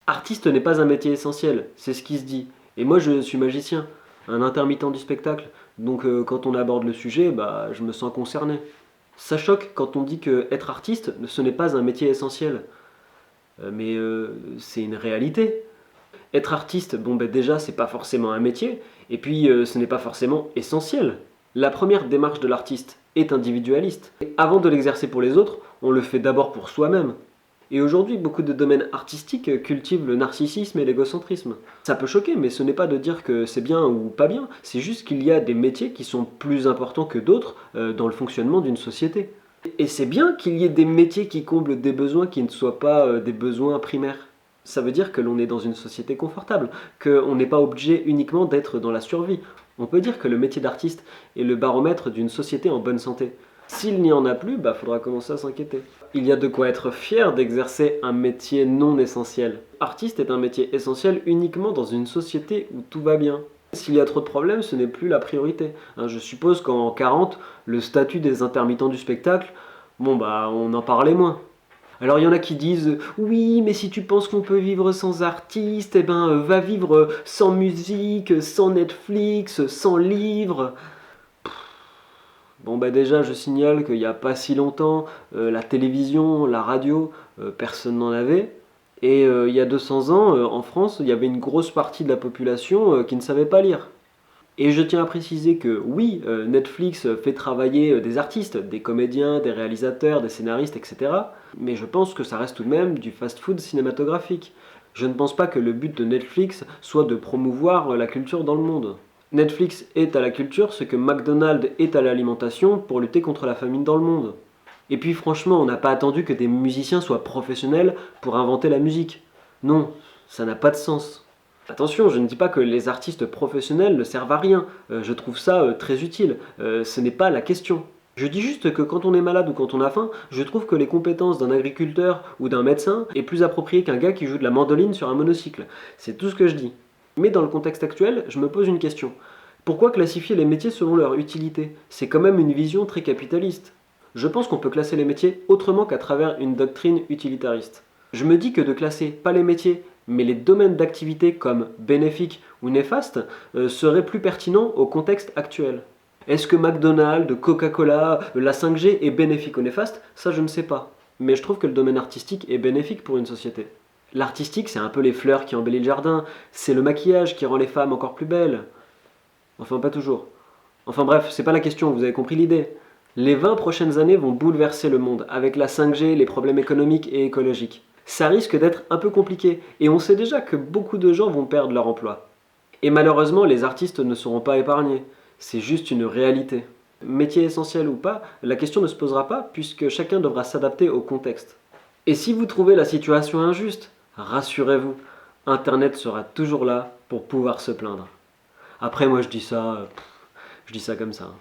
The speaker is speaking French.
Artiste n'est pas un métier essentiel, c'est ce qui se dit. Et moi je suis magicien, un intermittent du spectacle. Donc quand on aborde le sujet, bah, je me sens concerné. Ça choque quand on dit que être artiste, ce n'est pas un métier essentiel. Mais c'est une réalité. Être artiste, bon ben déjà c'est pas forcément un métier, et puis ce n'est pas forcément essentiel. La première démarche de l'artiste est individualiste. Et avant de l'exercer pour les autres, on le fait d'abord pour soi-même. Et aujourd'hui, beaucoup de domaines artistiques cultivent le narcissisme et l'égocentrisme. Ça peut choquer, mais ce n'est pas de dire que c'est bien ou pas bien, c'est juste qu'il y a des métiers qui sont plus importants que d'autres dans le fonctionnement d'une société. Et c'est bien qu'il y ait des métiers qui comblent des besoins qui ne soient pas des besoins primaires. Ça veut dire que l'on est dans une société confortable, qu'on n'est pas obligé uniquement d'être dans la survie. On peut dire que le métier d'artiste est le baromètre d'une société en bonne santé. S'il n'y en a plus, bah faudra commencer à s'inquiéter. Il y a de quoi être fier d'exercer un métier non essentiel. Artiste est un métier essentiel uniquement dans une société où tout va bien. S'il y a trop de problèmes, ce n'est plus la priorité. Je suppose qu'en 40, le statut des intermittents du spectacle, bon bah on en parlait moins. Alors il y en a qui disent oui, mais si tu penses qu'on peut vivre sans artiste, eh ben va vivre sans musique, sans Netflix, sans livres. Bon bah déjà je signale qu'il n'y a pas si longtemps, la télévision, la radio, personne n'en avait. Et il y a 200 ans, en France, il y avait une grosse partie de la population qui ne savait pas lire. Et je tiens à préciser que oui, Netflix fait travailler des artistes, des comédiens, des réalisateurs, des scénaristes, etc. Mais je pense que ça reste tout de même du fast-food cinématographique. Je ne pense pas que le but de Netflix soit de promouvoir la culture dans le monde. Netflix est à la culture ce que McDonald's est à l'alimentation pour lutter contre la famine dans le monde. Et puis franchement, on n'a pas attendu que des musiciens soient professionnels pour inventer la musique. Non, ça n'a pas de sens. Attention, je ne dis pas que les artistes professionnels ne servent à rien, je trouve ça très utile, ce n'est pas la question. Je dis juste que quand on est malade ou quand on a faim, je trouve que les compétences d'un agriculteur ou d'un médecin est plus appropriées qu'un gars qui joue de la mandoline sur un monocycle. C'est tout ce que je dis. Mais dans le contexte actuel, je me pose une question. Pourquoi classifier les métiers selon leur utilité? C'est quand même une vision très capitaliste. Je pense qu'on peut classer les métiers autrement qu'à travers une doctrine utilitariste. Je me dis que de classer pas les métiers, mais les domaines d'activité comme bénéfiques ou néfastes seraient plus pertinents au contexte actuel. Est-ce que McDonald's, Coca-Cola, la 5G est bénéfique ou néfaste? Ça je ne sais pas. Mais je trouve que le domaine artistique est bénéfique pour une société. L'artistique, c'est un peu les fleurs qui embellissent le jardin, c'est le maquillage qui rend les femmes encore plus belles. Enfin, pas toujours. Enfin bref, c'est pas la question, vous avez compris l'idée. Les 20 prochaines années vont bouleverser le monde, avec la 5G, les problèmes économiques et écologiques. Ça risque d'être un peu compliqué, et on sait déjà que beaucoup de gens vont perdre leur emploi. Et malheureusement, les artistes ne seront pas épargnés. C'est juste une réalité. Métier essentiel ou pas, la question ne se posera pas, puisque chacun devra s'adapter au contexte. Et si vous trouvez la situation injuste, rassurez-vous, Internet sera toujours là pour pouvoir se plaindre. Après, moi je dis ça comme ça.